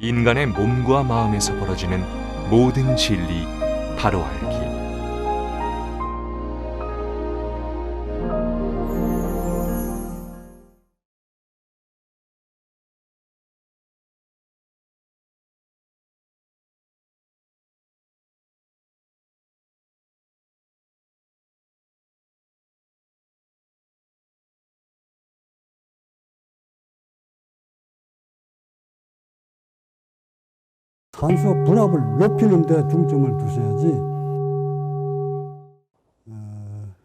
인간의 몸과 마음에서 벌어지는 모든 진리 바로 알기. 산소 분압을 높이는 데 중점을 두셔야지.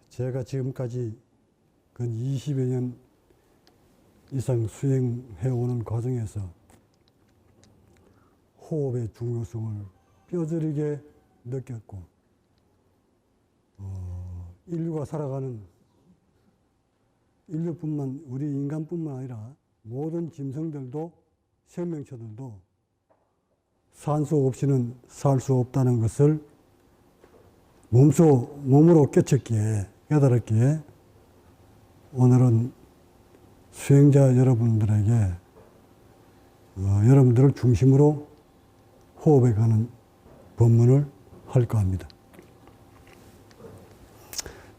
제가 지금까지 근 20여 년 이상 수행해오는 과정에서 호흡의 중요성을 뼈저리게 느꼈고, 인류가 살아가는 우리 인간뿐만 아니라 모든 짐승들도 생명체들도 산소 없이는 살 수 없다는 것을 몸으로 깨달았기에 오늘은 수행자 여러분들에게 여러분들을 중심으로 호흡에 관한 법문을 할까 합니다.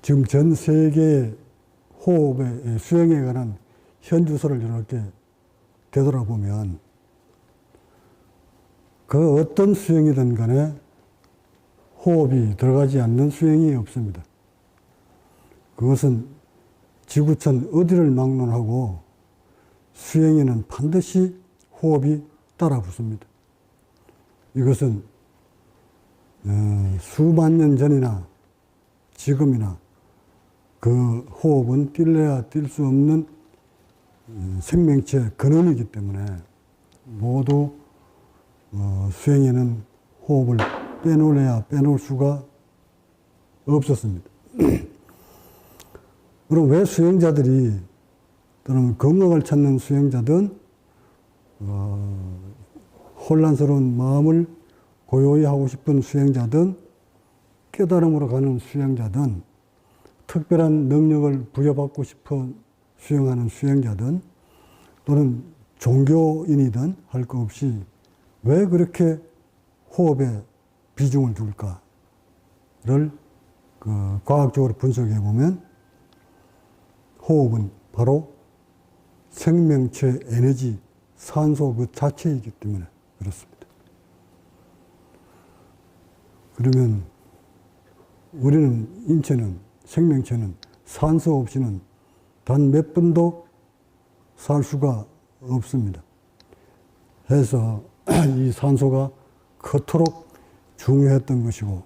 지금 전 세계의 호흡의 수행에 관한 현주소를 이렇게 되돌아보면 그 어떤 수행이든 간에 호흡이 들어가지 않는 수행이 없습니다. 그것은 지구촌 어디를 막론하고 수행에는 반드시 호흡이 따라 붙습니다. 이것은 수만 년 전이나 지금이나 그 호흡은 뛸래야 뛸 수 없는 생명체 근원이기 때문에 모두 수행에는 호흡을 빼놓으려야 빼놓을 수가 없었습니다. 그럼 왜 수행자들이 또는 건강을 찾는 수행자든 혼란스러운 마음을 고요히 하고 싶은 수행자든 깨달음으로 가는 수행자든 특별한 능력을 부여받고 싶어 수행하는 수행자든 또는 종교인이든 할 것 없이 왜 그렇게 호흡에 비중을 줄까를 과학적으로 분석해 보면 호흡은 바로 생명체 에너지, 산소 그 자체이기 때문에 그렇습니다. 그러면 우리는 생명체는 산소 없이는 단 몇 분도 살 수가 없습니다. 해서 이 산소가 그토록 중요했던 것이고,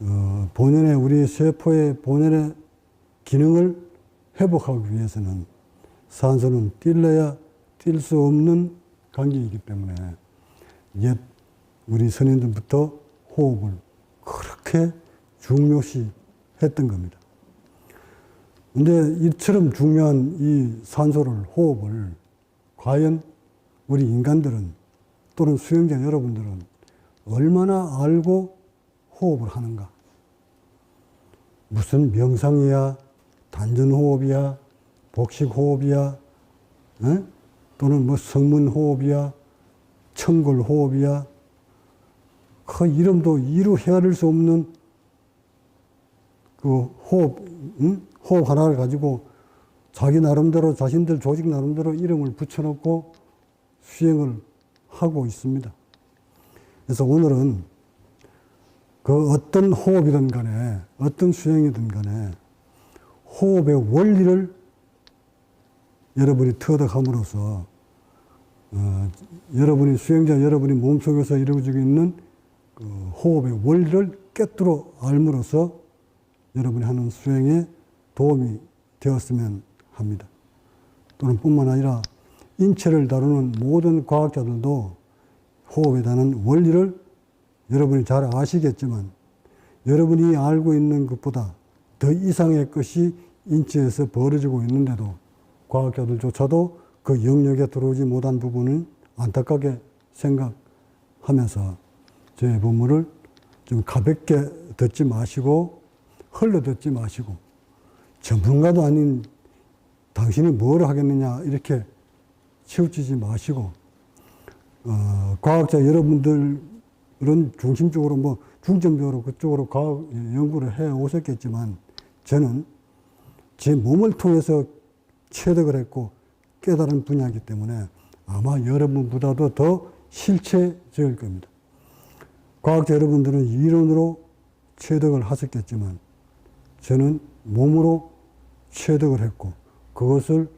우리 세포의 본연의 기능을 회복하기 위해서는 산소는 뛸래야 뛸 수 없는 관계이기 때문에 옛 우리 선인들부터 호흡을 그렇게 중요시 했던 겁니다. 근데 이처럼 중요한 이 호흡을 과연 우리 인간들은 또는 수행자 여러분들은 얼마나 알고 호흡을 하는가? 무슨 명상이야, 단전호흡이야, 복식호흡이야, 또는 뭐 성문호흡이야, 청골호흡이야, 그 이름도 이루 헤아릴 수 없는 그 호흡 하나를 가지고 자기 나름대로 자신들 조직 나름대로 이름을 붙여놓고 수행을 하고 있습니다. 그래서 오늘은 그 어떤 호흡이든 간에 어떤 수행이든 간에 호흡의 원리를 여러분이 터득함으로써 수행자 여러분이 몸속에서 이루어지고 있는 그 호흡의 원리를 꿰뚫어 알므로써 여러분이 하는 수행에 도움이 되었으면 합니다. 또는 뿐만 아니라 인체를 다루는 모든 과학자들도 호흡에 대한 원리를 여러분이 잘 아시겠지만 여러분이 알고 있는 것보다 더 이상의 것이 인체에서 벌어지고 있는데도 과학자들조차도 그 영역에 들어오지 못한 부분을 안타깝게 생각하면서 제 법문을 좀 가볍게 듣지 마시고 흘러 듣지 마시고 전문가도 아닌 당신이 뭘 하겠느냐 이렇게 치우치지 마시고 과학자 여러분들은 중심적으로 중점적으로 그쪽으로 과학 연구를 해 오셨겠지만 저는 제 몸을 통해서 체득을 했고 깨달은 분야이기 때문에 아마 여러분보다도 더 실체적일 겁니다. 과학자 여러분들은 이론으로 체득을 하셨겠지만 저는 몸으로 체득을 했고 그것을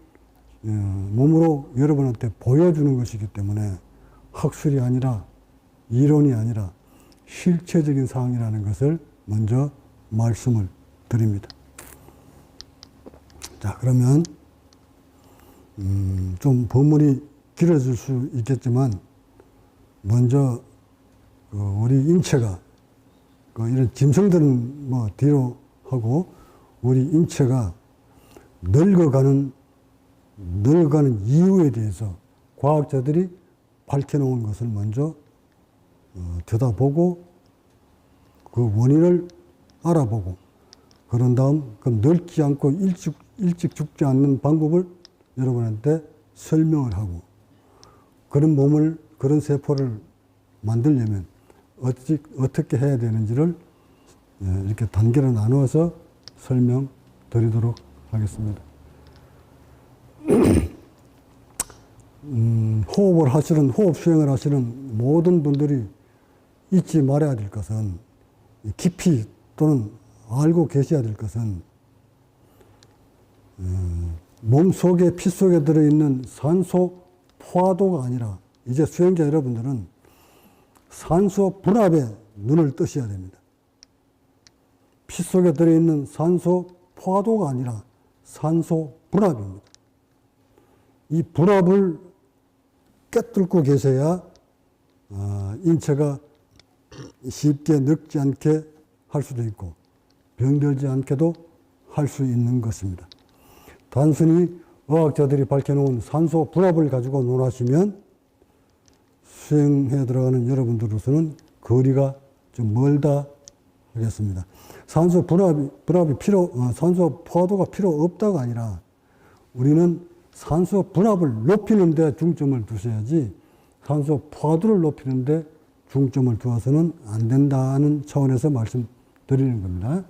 몸으로 여러분한테 보여주는 것이기 때문에 학술이 아니라 이론이 아니라 실체적인 사항이라는 것을 먼저 말씀을 드립니다. 자, 그러면 좀 본문이 길어질 수 있겠지만 먼저 우리 인체가 이런 짐승들은 뒤로 하고 우리 인체가 늙어가는 이유에 대해서 과학자들이 밝혀놓은 것을 먼저 들여다보고 그 원인을 알아보고 그런 다음 그 늙지 않고 일찍 죽지 않는 방법을 여러분한테 설명을 하고 그런 몸을 그런 세포를 만들려면 어떻게 해야 되는지를 이렇게 단계로 나누어서 설명드리도록 하겠습니다. 호흡 수행을 하시는 모든 분들이 잊지 말아야 될 것은 깊이 또는 알고 계셔야 될 것은 몸 속에 피 속에 들어있는 산소 포화도가 아니라 이제 수행자 여러분들은 산소 분압에 눈을 뜨셔야 됩니다. 피 속에 들어있는 산소 포화도가 아니라 산소 분압입니다. 이 분압을 깨뚫고 계셔야 인체가 쉽게 늙지 않게 할 수도 있고 병들지 않게도 할 수 있는 것입니다. 단순히 의학자들이 밝혀놓은 산소 분압을 가지고 논하시면 수행해 들어가는 여러분들로서는 거리가 좀 멀다 하겠습니다. 산소 분압이 산소 포화도가 필요 없다가 아니라 우리는 산소 분압을 높이는 데 중점을 두셔야지 산소 포화도를 높이는 데 중점을 두어서는 안 된다는 차원에서 말씀드리는 겁니다.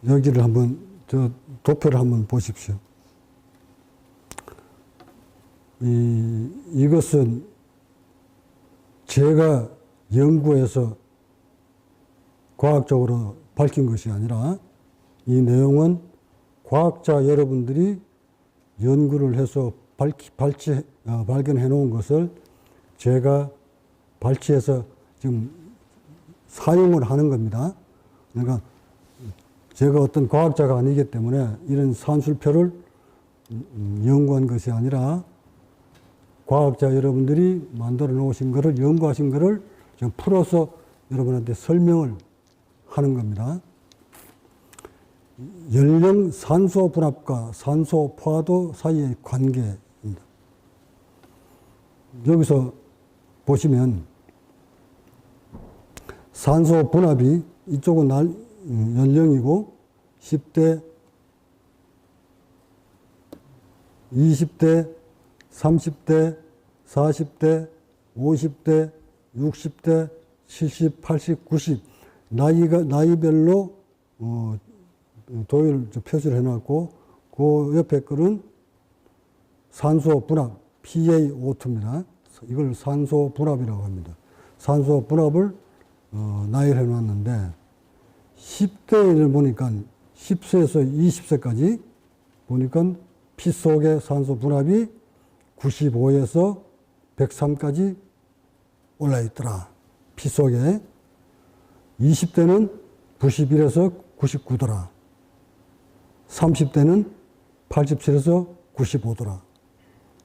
여기를 한번 도표를 한번 보십시오. 이것은 제가 연구해서 과학적으로 밝힌 것이 아니라 이 내용은 과학자 여러분들이 연구를 해서 발견해 놓은 것을 제가 발췌해서 지금 사용을 하는 겁니다. 그러니까 제가 어떤 과학자가 아니기 때문에 이런 산술표를 연구한 것이 아니라 과학자 여러분들이 만들어 놓으신 것을 연구하신 것을 지금 풀어서 여러분한테 설명을 하는 겁니다. 연령 산소 분압과 산소 포화도 사이의 관계입니다. 여기서 보시면 산소 분압이 이쪽은 연령이고 10대, 20대, 30대, 40대, 50대, 60대, 70, 80, 90 나이별로 도일 표시를 해놨고 그 옆에 거는 산소 분압 PaO2입니다. 이걸 산소 분압이라고 합니다. 산소 분압을 나열해 놨는데 10대를 보니까 10세에서 20세까지 보니까 피 속의 산소 분압이 95에서 103까지 올라 있더라. 피 속에 20대는 91에서 99더라. 30대는 87에서 95더라.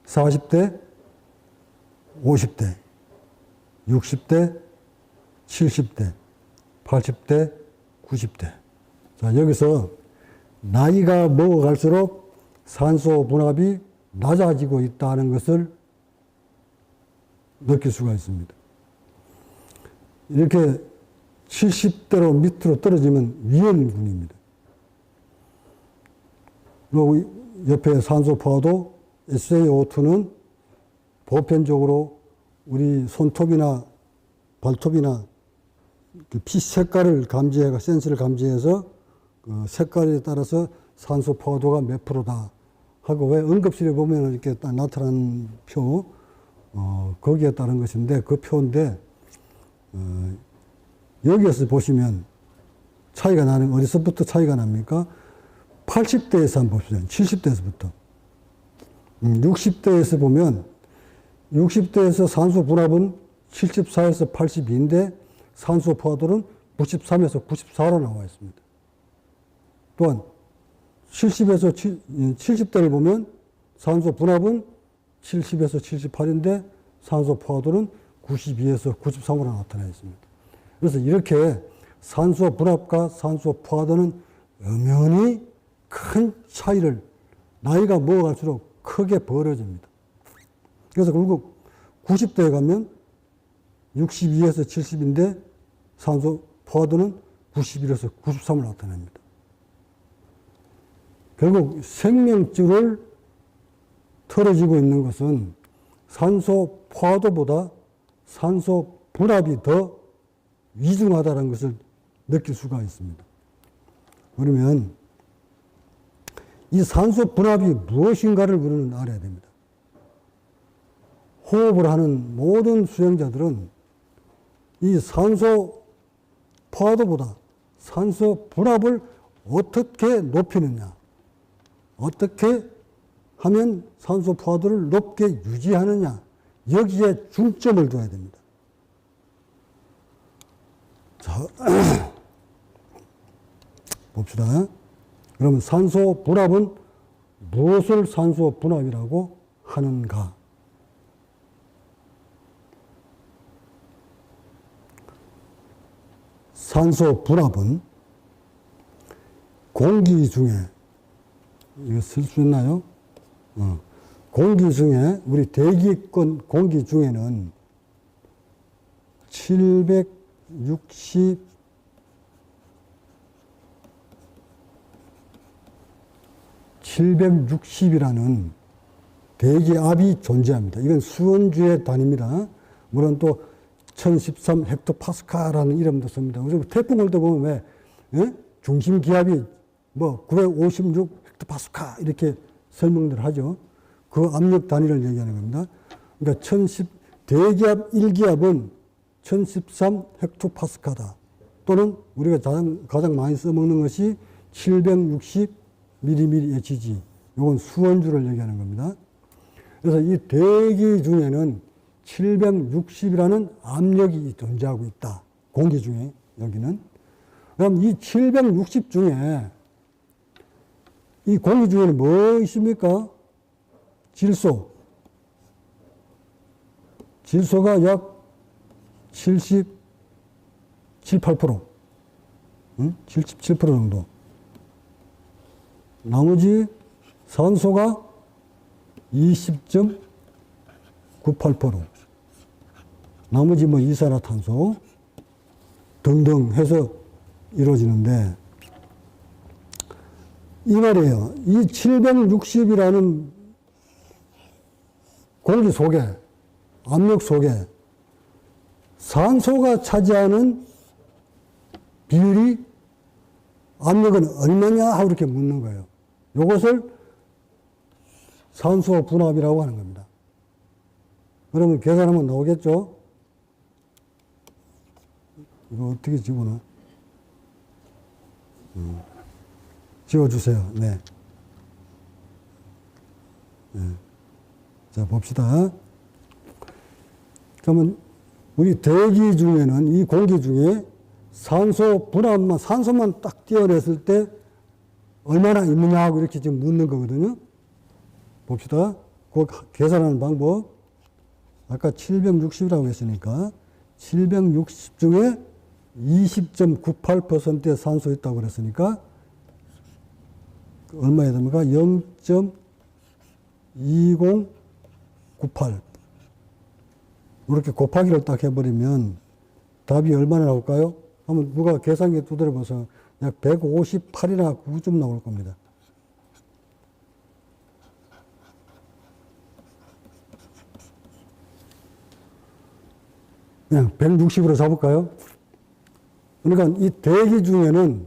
40대, 50대, 60대, 70대, 80대, 90대. 자, 여기서 나이가 먹어갈수록 산소 분압이 낮아지고 있다는 것을 느낄 수가 있습니다. 이렇게 70대로 밑으로 떨어지면 위험군입니다. 그리고 옆에 산소 포화도 SaO2는 보편적으로 우리 손톱이나 발톱이나 그 피 색깔을 감지해가 센서를 감지해서 그 색깔에 따라서 산소 포화도가 몇 프로다 하고 왜 응급실에 보면 이렇게 딱 나타난 표 거기에 따른 것인데 그 표인데 여기에서 보시면 차이가 나는 어디서부터 차이가 납니까? 80대에서 한번 봅시다. 70대에서부터 60대에서 보면 60대에서 산소 분압은 74에서 82인데 산소 포화도는 93에서 94로 나와 있습니다. 또한 70에서 70대를 보면 산소 분압은 70에서 78인데 산소 포화도는 92에서 93으로 나타나 있습니다. 그래서 이렇게 산소 분압과 산소 포화도는 엄연히 큰 차이를 나이가 먹어갈수록 크게 벌어집니다. 그래서 결국 90대에 가면 62에서 70인데 산소 포화도는 91에서 93을 나타냅니다. 결국 생명줄을 틀어지고 있는 것은 산소 포화도보다 산소 분압이 더 위중하다는 것을 느낄 수가 있습니다. 그러면 이 산소 분압이 무엇인가를 우리는 알아야 됩니다. 호흡을 하는 모든 수행자들은 이 산소 포화도보다 산소 분압을 어떻게 높이느냐, 어떻게 하면 산소 포화도를 높게 유지하느냐, 여기에 중점을 둬야 됩니다. 자, 봅시다. 그러면 산소 분압은 무엇을 산소 분압이라고 하는가? 산소 분압은 공기 중에, 이거 쓸 수 있나요? 공기 중에, 우리 대기권 공기 중에는 760이라는 대기압이 존재합니다. 이건 수온주의 단위입니다. 물론 또 1013 헥토파스칼이라는 이름도 씁니다. 그래서 태풍 올 때 보면 왜, 예? 중심 기압이 뭐 956 헥토파스칼 이렇게 설명들 하죠. 그 압력 단위를 얘기하는 겁니다. 그러니까 대기압 1기압은 1013 헥토파스칼이다. 또는 우리가 가장 많이 써먹는 것이 760mmHg. 이건 수온주를 얘기하는 겁니다. 그래서 이 대기 중에는 760이라는 압력이 존재하고 있다. 공기 중에, 여기는. 그럼 이 760 중에, 이 공기 중에는 뭐 있습니까? 질소. 질소가 약 77, 8%. 77% 정도. 나머지 산소가 20.98%. 나머지 뭐 이산화탄소 등등 해서 이루어지는데, 이 말이에요. 이 760이라는 공기 속에, 압력 속에 산소가 차지하는 비율이 압력은 얼마냐 하고 이렇게 묻는 거예요. 이것을 산소 분압이라고 하는 겁니다. 그러면 계산하면 나오겠죠? 이거 어떻게 집어넣어? 지워주세요. 네. 네. 자, 봅시다. 그러면 우리 대기 중에는, 이 공기 중에 산소 분압만, 산소만 딱 떼어냈을 때 얼마나 있느냐 하고 이렇게 지금 묻는 거거든요. 봅시다. 그 계산하는 방법. 아까 760이라고 했으니까 760 중에 20.98%의 산소 있다고 그랬으니까 얼마야 됩니까? 0.2098. 이렇게 곱하기를 딱 해버리면 답이 얼마나 나올까요? 한번 누가 계산기 두드려봐서 약 158이나 9점 나올 겁니다. 그냥 160으로 잡을까요? 그러니까 이 대기 중에는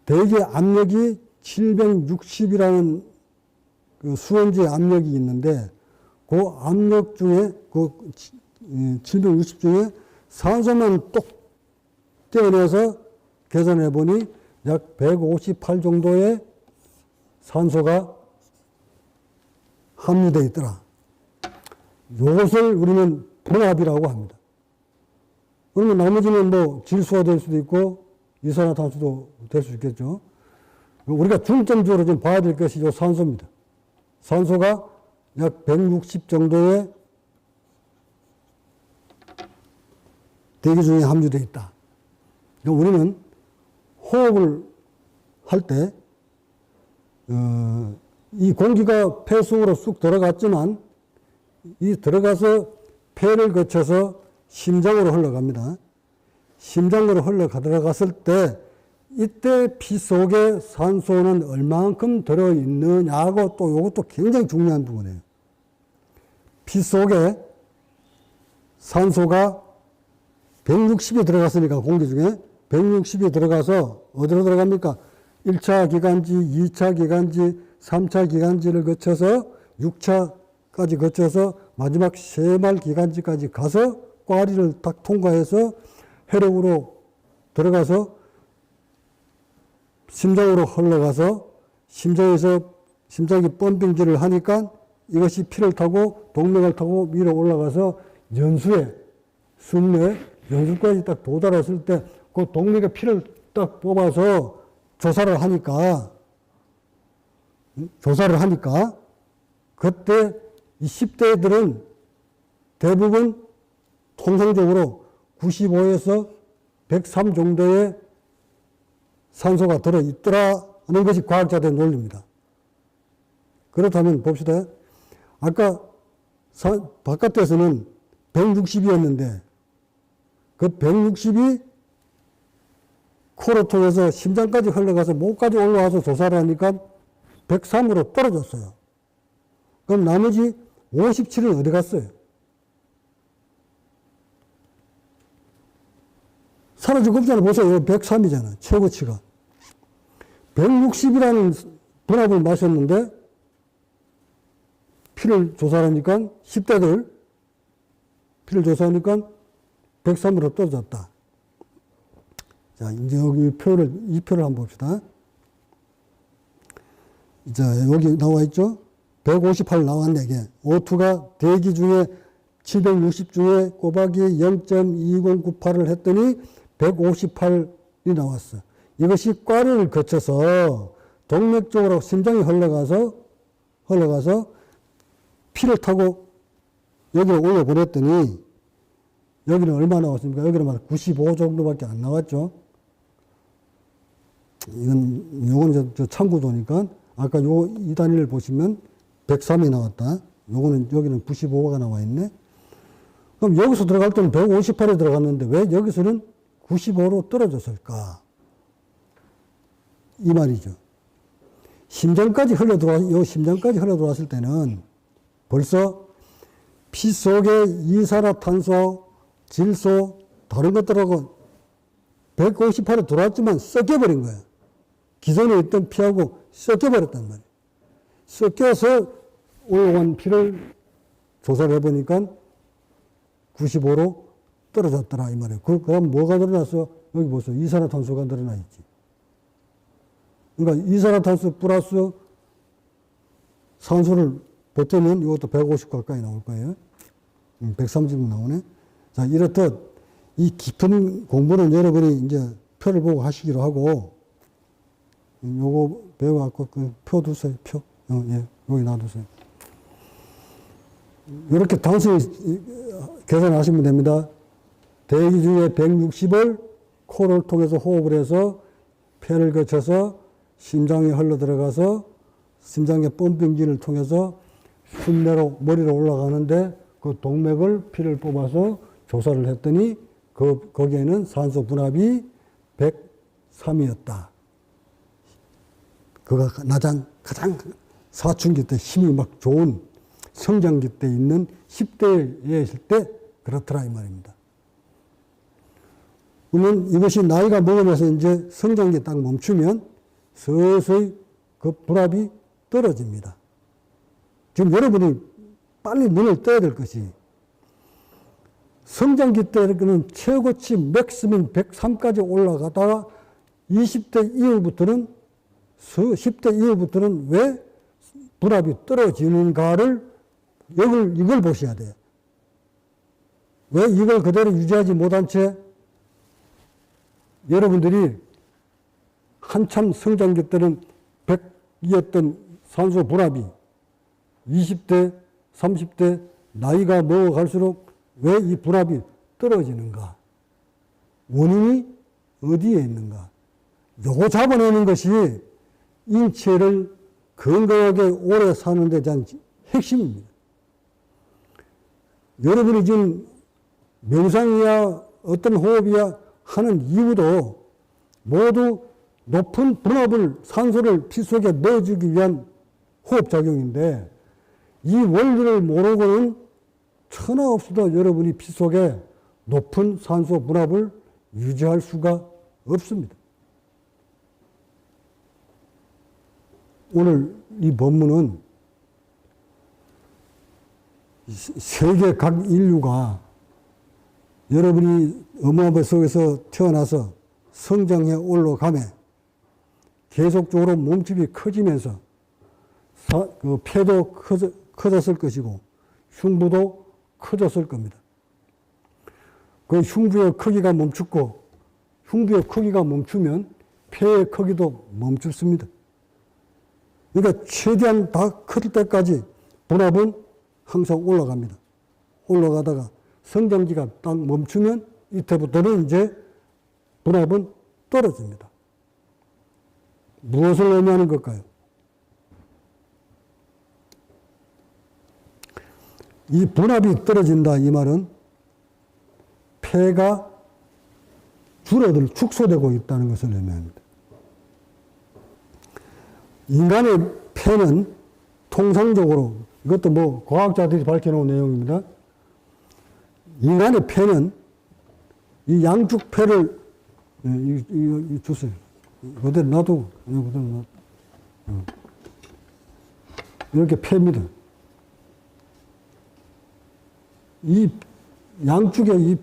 대기 압력이 760이라는 그 수온지의 압력이 있는데 그 압력 중에 그 760 중에 산소만 똑 떼어내서 계산해 보니 약 158 정도의 산소가 함유되어 있더라. 이것을 우리는 분압이라고 합니다. 그러면 나머지는 뭐 질소가 될 수도 있고 이산화탄소도 될 수 있겠죠. 우리가 중점적으로 좀 봐야 될 것이 이 산소입니다. 산소가 약 160 정도의 대기 중에 함유되어 있다. 우리는 호흡을 할 때, 이 공기가 폐 속으로 쑥 들어갔지만, 이 들어가서 폐를 거쳐서 심장으로 흘러갑니다. 심장으로 들어갔을 때, 이때 피 속에 산소는 얼만큼 들어있느냐고 또 이것도 굉장히 중요한 부분이에요. 피 속에 산소가 160이 들어갔으니까 공기 중에 160이 들어가서 어디로 들어갑니까? 1차 기관지, 2차 기관지, 3차 기관지를 거쳐서 6차까지 거쳐서 마지막 세말 기관지까지 가서 꽈리를 딱 통과해서 혈액으로 들어가서 심장으로 흘러가서 심장에서 심장이 펌핑질을 하니까 이것이 피를 타고 동맥을 타고 위로 올라가서 연수에 숨내 연수까지 딱 도달했을 때 그 동맥의 피를 딱 뽑아서 조사를 하니까 그때 이 10대들은 대부분 통상적으로 95에서 103 정도의 산소가 들어있더라는 것이 과학자들의 논리입니다. 그렇다면 봅시다. 아까 바깥에서는 160이었는데 그 160이 코를 통해서 심장까지 흘러가서 목까지 올라와서 조사를 하니까 103으로 떨어졌어요. 그럼 나머지 57은 어디 갔어요? 사라지고 없잖아. 보세요. 103이잖아. 최고치가. 160이라는 분압을 마셨는데 피를 조사하니까 10대들 피를 조사하니까 103으로 떨어졌다. 자, 이제 여기 이 표를 한번 봅시다. 자, 여기 나와 있죠? 158 나왔네, 이게. O2가 대기 중에 760 중에 곱하기 0.2098을 했더니 158이 나왔어. 이것이 꽈리를 거쳐서 동맥 쪽으로 심장이 흘러가서 피를 타고 여기로 올려보냈더니 여기는 얼마 나왔습니까? 여기는 95 정도밖에 안 나왔죠. 요건 저 참고도니까 아까 이 단위를 보시면 103이 나왔다. 여기는 95가 나와 있네. 그럼 여기서 들어갈 때는 158에 들어갔는데 왜 여기서는 95로 떨어졌을까? 이 말이죠. 심장까지 흘러들어왔을 때는 벌써 피 속에 이산화탄소, 질소, 다른 것들하고 158에 들어왔지만 섞여버린 거야. 기존에 있던 피하고 섞여버렸단 말이야. 섞여서 올라온 피를 조사를 해보니까 95로 떨어졌더라, 이 말이에요. 그럼 뭐가 늘어났어? 여기 보세요. 이산화탄소가 늘어나 있지. 그러니까 이산화탄소 플러스 산소를 보태면 이것도 150 가까이 나올 거예요. 130 나오네. 자, 이렇듯 이 깊은 공부는 여러분이 이제 표를 보고 하시기로 하고, 요거 배워갖고 그 표 두세요, 표. 예, 여기 놔두세요. 이렇게 단순히 계산하시면 됩니다. 대기 중에 160을 코를 통해서 호흡을 해서 폐를 거쳐서 심장에 흘러들어가서 심장의 펌핑기를 통해서 순내로 머리로 올라가는데 그 동맥을 피를 뽑아서 조사를 했더니 거기에는 산소 분압이 103이었다. 그가 가장 사춘기 때 힘이 막 좋은 성장기 때 있는 10대에 있을 때 그렇더라 이 말입니다. 그러면 이것이 나이가 먹으면서 이제 성장기 딱 멈추면 서서히 그 불합이 떨어집니다. 지금 여러분이 빨리 눈을 떠야 될 것이 성장기 때는 최고치 맥스민 103까지 올라가다가 20대 이후부터는 10대 이후부터는 왜 불합이 떨어지는가를 이걸 보셔야 돼요. 왜 이걸 그대로 유지하지 못한 채 여러분들이 한참 성장기 때는 100이었던 산소 불합이 20대, 30대 나이가 먹어갈수록 왜 이 불합이 떨어지는가? 원인이 어디에 있는가? 요거 잡아내는 것이 인체를 건강하게 오래 사는 데 대한 핵심입니다. 여러분이 지금 명상이야 어떤 호흡이야 하는 이유도 모두 높은 분압을 산소를 피 속에 넣어주기 위한 호흡작용인데 이 원리를 모르고는 천하 없어도 여러분이 피 속에 높은 산소 분압을 유지할 수가 없습니다. 오늘 이 본문은 세계 각 인류가 여러분이 엄마 뱃 속에서 태어나서 성장해 올라가며 계속적으로 몸집이 커지면서 그 폐도 커졌을 것이고 흉부도 커졌을 겁니다. 그 흉부의 크기가 멈추고 흉부의 크기가 멈추면 폐의 크기도 멈춥니다. 그러니까 최대한 다 클 때까지 분압은 항상 올라갑니다. 올라가다가 성장기가 딱 멈추면 이때부터는 이제 분압은 떨어집니다. 무엇을 의미하는 걸까요? 이 분압이 떨어진다 이 말은 폐가 축소되고 있다는 것을 의미합니다. 인간의 폐는 통상적으로 이것도 뭐 과학자들이 밝혀놓은 내용입니다. 인간의 폐는 이 양쪽 폐를 이 주세요. 그대로 놔두고 이렇게 폐입니다. 이 양쪽의 이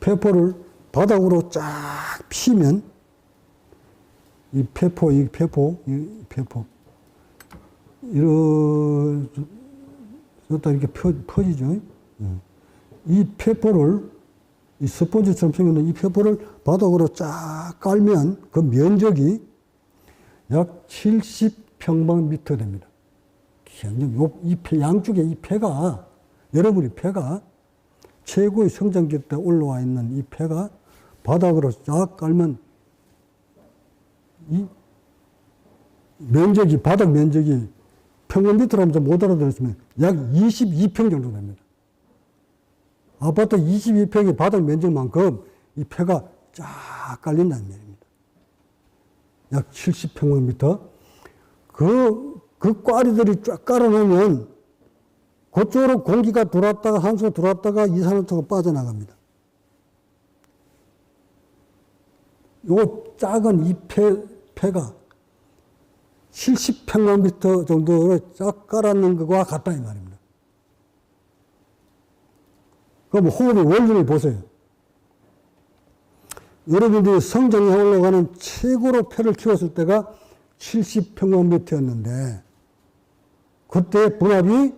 폐포를 바닥으로 쫙 피면 이 폐포 이렇다 이렇게 퍼지죠. 이 폐포를 이 스펀지처럼 생긴 이 폐포를 바닥으로 쫙 깔면 그 면적이 약 70평방미터 됩니다. 양쪽에 이 폐가 여러분이 폐가 최고의 성장기 때 올라와 있는 이 폐가 바닥으로 쫙 깔면 이 면적이 바닥 면적이 평방미터로 하면 못 알아들었으면 약 22평 정도 됩니다. 아파트 22평의 바닥 면적만큼 이 폐가 쫙 깔린다는 얘기입니다. 약 70평방미터. 그 꽈리들이 쫙 깔아놓으면 그쪽으로 공기가 들어왔다가 산소가 들어왔다가 이산화탄소가 빠져나갑니다. 요 작은 이 폐가 70평방미터 정도를 쫙 깔아놓는 것과 같다 이 말입니다. 그럼 호흡의 원리를 보세요. 여러분들이 성장에 올라가는 최고로 폐를 키웠을 때가 70평방미터였는데 그때 분압이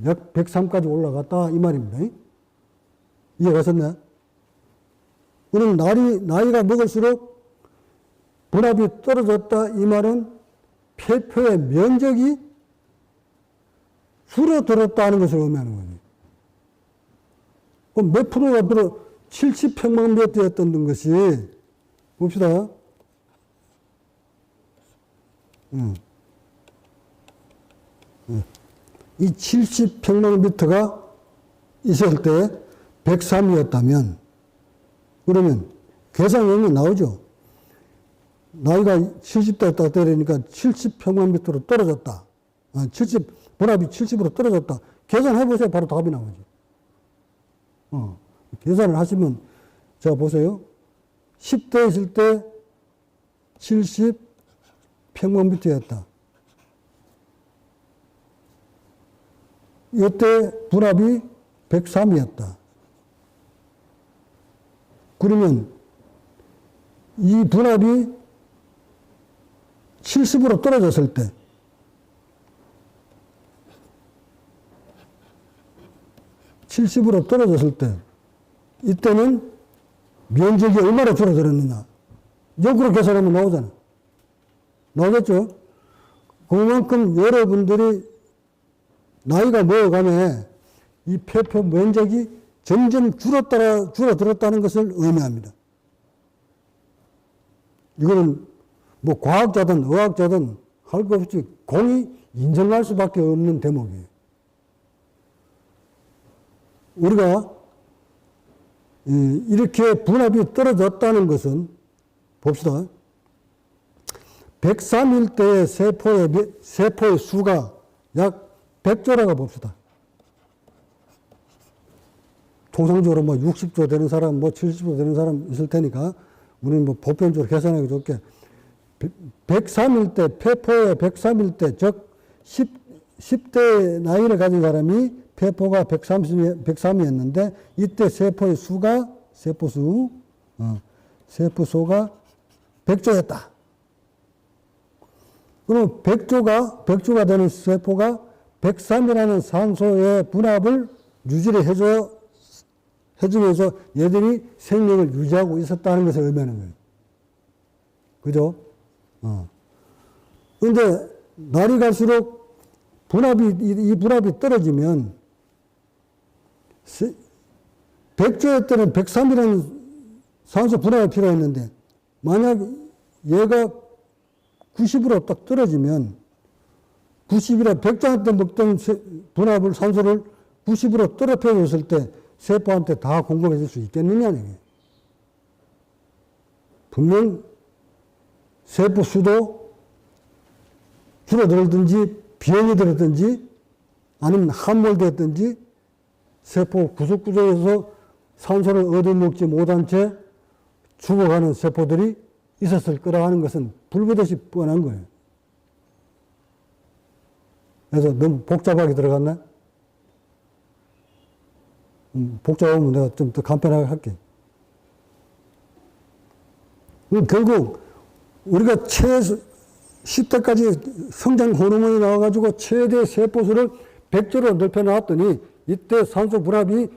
약 103까지 올라갔다 이 말입니다. 이해가셨나요? 그럼 나이가 먹을수록 분압이 떨어졌다 이 말은 폐표의 면적이 줄어들었다는 것을 의미하는 거죠. 그럼 몇 프로가 들어 70평방미터였던 것이 봅시다. 이 70평방미터가 있을 때 103이었다면 그러면 계산형이 나오죠. 나이가 70대 딱 되니까 70평방미터로 떨어졌다. 분압이 70으로 떨어졌다. 계산해보세요. 바로 답이 나오죠. 계산을 하시면, 자, 보세요. 10대 있을 때 70 평방미터였다. 이때 분압이 103이었다. 그러면 이 분압이 70으로 떨어졌을 때, 이때는 면적이 얼마나 줄어들었느냐. 역으로 계산하면 나오잖아. 나오겠죠? 그만큼 여러분들이 나이가 먹어가면 이 폐포 면적이 점점 줄어들었다는 것을 의미합니다. 이거는 뭐 과학자든 의학자든 할 것 없이 공이 인정할 수밖에 없는 대목이에요. 우리가 이렇게 분압이 떨어졌다는 것은 봅시다. 103일 때의 세포의 수가 약 100조라고 봅시다. 통상적으로 뭐 60조 되는 사람, 뭐 70조 되는 사람 있을 테니까 우리는 뭐 보편적으로 계산하기 좋게 103일 때, 폐포의 103일 때, 즉 10대 나이를 가진 사람이 폐포가 103이었는데 이때 세포의 수가 세포수가 100조였다. 그럼 100조가 되는 세포가 103이라는 산소의 분압을 유지를 해주면서 얘들이 생명을 유지하고 있었다는 것을 의미하는 거예요. 그죠? 근데 날이 갈수록 이 분압이 떨어지면 100조일 때는 103이라는 산소 분압이 필요했는데 만약 얘가 90으로 딱 떨어지면 90이라 100조한테 먹던 분압을 산소를 90으로 떨어뜨려 줬을 때 세포한테 다 공급해 줄 수 있겠느냐는 얘기예요. 분명 세포 수도 줄어들든지 비용이 들었든지 아니면 함몰됐든지 세포 구석구석에서 산소를 얻어먹지 못한 채 죽어가는 세포들이 있었을 거라 하는 것은 불보듯이 뻔한 거예요. 그래서 너무 복잡하게 들어갔나? 복잡하면 내가 좀 더 간편하게 할게. 결국 우리가 10대까지 성장 호르몬이 나와가지고 최대 세포수를 100조로 넓혀놨더니 이때 산소 분압이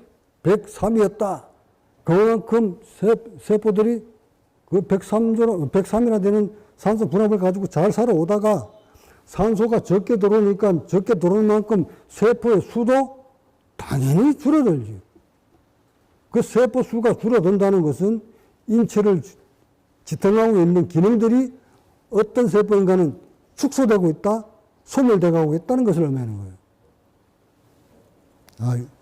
103이었다. 그만큼 세포들이 그 103이나 되는 산소 분압을 가지고 잘 살아오다가 산소가 적게 들어오니까 적게 들어오는 만큼 세포의 수도 당연히 줄어들지. 그 세포 수가 줄어든다는 것은 인체를 지탱하고 있는 기능들이 어떤 세포인가는 축소되고 있다, 소멸되고 있다는 것을 의미하는 거예요.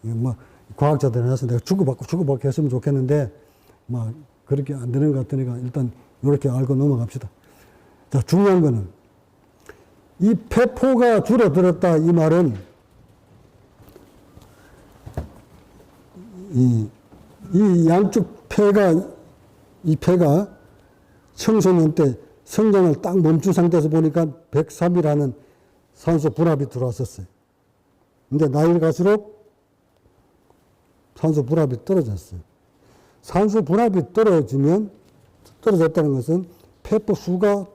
이거 뭐, 과학자들이 나서 내가 주고받고 했으면 좋겠는데, 뭐, 그렇게 안 되는 것 같으니까 일단 이렇게 알고 넘어갑시다. 자, 중요한 거는, 이 폐포가 줄어들었다, 이 말은, 이 양쪽 이 폐가 청소년 때 성장을 딱 멈춘 상태에서 보니까 103이라는 산소 분압이 들어왔었어요. 근데 나이를 갈수록 산소 분압이 떨어졌어요. 산소 분압이 떨어졌다는 것은 폐포 수가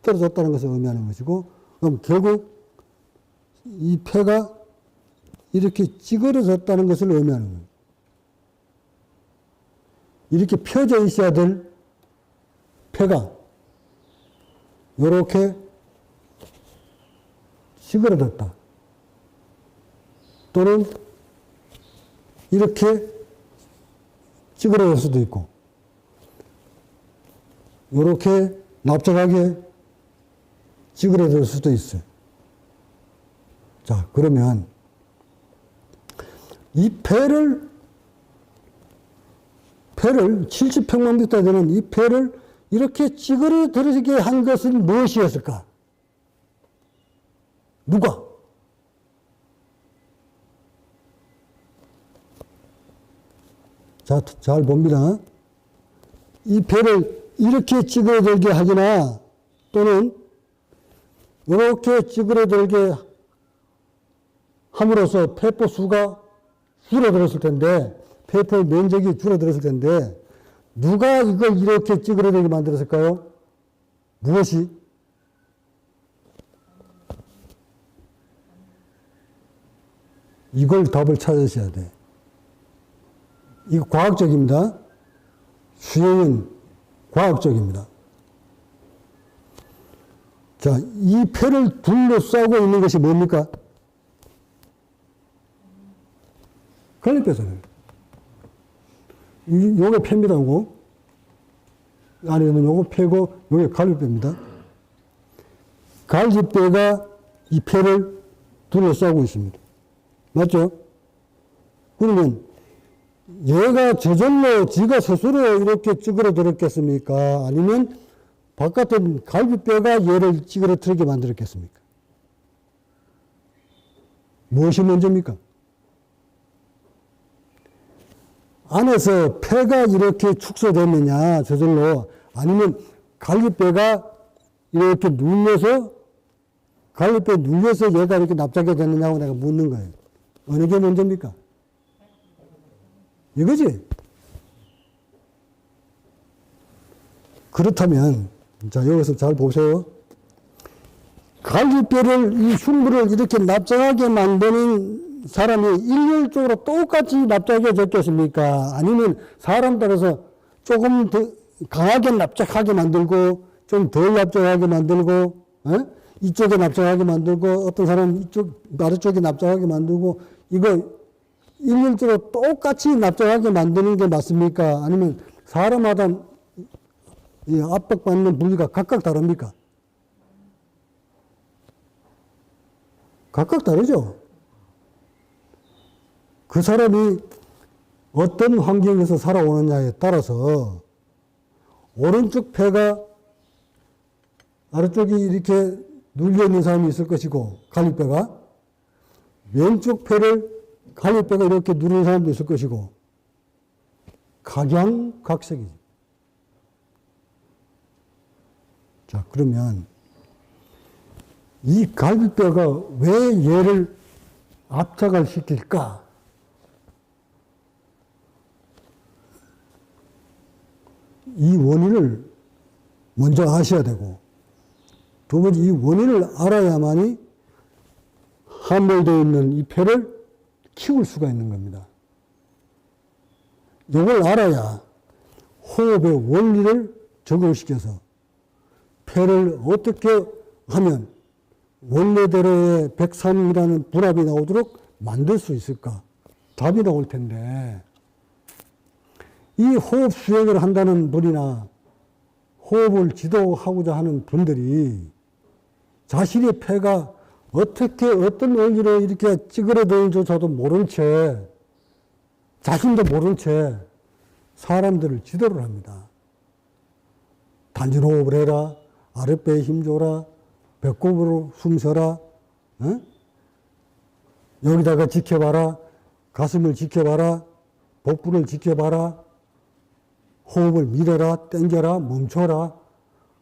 떨어졌다는 것을 의미하는 것이고, 그럼 결국 이 폐가 이렇게 찌그러졌다는 것을 의미하는 거예요. 이렇게 펴져 있어야 될 폐가 이렇게 찌그러졌다. 또는 이렇게 찌그러질 수도 있고 이렇게 납작하게 찌그러질 수도 있어요. 자, 그러면 이 폐를 70평방미터 되는 이 폐를 이렇게 찌그러뜨리게 한 것은 무엇이었을까? 누가? 자, 잘 봅니다. 이 폐를 이렇게 찌그러들게 하거나 또는 이렇게 찌그러들게 함으로써 폐포 수가 줄어들었을 텐데, 폐포의 면적이 줄어들었을 텐데, 누가 이걸 이렇게 찌그러들게 만들었을까요? 무엇이? 이걸 답을 찾으셔야 돼. 이거 과학적입니다. 수행은 과학적입니다. 자, 이 폐를 둘러싸고 있는 것이 뭡니까? 갈비뼈잖아요. 요게 폐입니다, 요거. 안에는 요거 폐고, 요게 갈비뼈입니다. 갈비뼈가 이 폐를 둘러싸고 있습니다. 맞죠? 그러면 얘가 저절로 지가 스스로 이렇게 찌그러들었겠습니까? 아니면 바깥에 갈비뼈가 얘를 찌그러뜨리게 만들었겠습니까? 무엇이 먼저입니까? 안에서 폐가 이렇게 축소됐느냐, 저절로, 아니면 갈비뼈가 이렇게 눌려서, 갈비뼈에 눌려서 얘가 이렇게 납작하게 됐느냐고 내가 묻는 거예요. 어느 게 먼저입니까? 이거지? 그렇다면, 자, 여기서 잘 보세요. 갈비뼈를, 이 흉부를 이렇게 납작하게 만드는 사람이 일률적으로 똑같이 납작해졌겠습니까? 아니면 사람 따라서 조금 더 강하게 납작하게 만들고, 좀 덜 납작하게 만들고, 이쪽에 납작하게 만들고, 어떤 사람은 이쪽, 아래쪽에 납작하게 만들고, 이거 일률적으로 똑같이 납작하게 만드는 게 맞습니까? 아니면 사람마다 이 압박받는 부위가 각각 다릅니까? 각각 다르죠? 그 사람이 어떤 환경에서 살아오느냐에 따라서 오른쪽 폐가 아래쪽이 이렇게 눌려있는 사람이 있을 것이고, 갈비뼈가 왼쪽 폐를 갈비뼈가 이렇게 누르는 사람도 있을 것이고, 각양각색이지. 자, 그러면 이 갈비뼈가 왜 얘를 압착을 시킬까? 이 원인을 먼저 아셔야 되고, 두 번째 이 원인을 알아야만이 함몰되어 있는 이 폐를 키울 수가 있는 겁니다. 이걸 알아야 호흡의 원리를 적용시켜서 폐를 어떻게 하면 원래대로의 103이라는 분압이 나오도록 만들 수 있을까? 답이 나올 텐데, 이 호흡 수행을 한다는 분이나 호흡을 지도하고자 하는 분들이 자신의 폐가 어떻게 어떤 원리로 이렇게 찌그러드는지조차도 모른 채, 자신도 모른 채 사람들을 지도를 합니다. 단전 호흡을 해라, 아랫배에 힘 줘라, 배꼽으로 숨 쉬어라, 여기다가 지켜봐라, 가슴을 지켜봐라, 복부를 지켜봐라, 호흡을 밀어라, 당겨라, 멈춰라,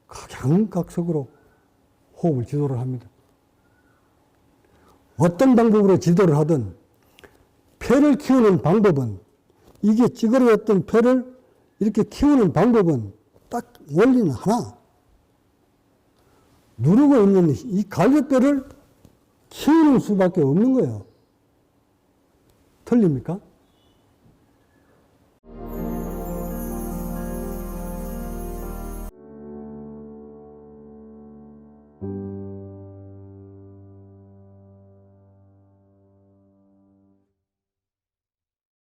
각양각색으로 호흡을 지도를 합니다. 어떤 방법으로 지도를 하든 폐를 키우는 방법은, 이게 찌그러졌던 폐를 이렇게 키우는 방법은 딱 원리는 하나. 누르고 있는 이 갈비뼈를 키우는 수밖에 없는 거예요. 틀립니까?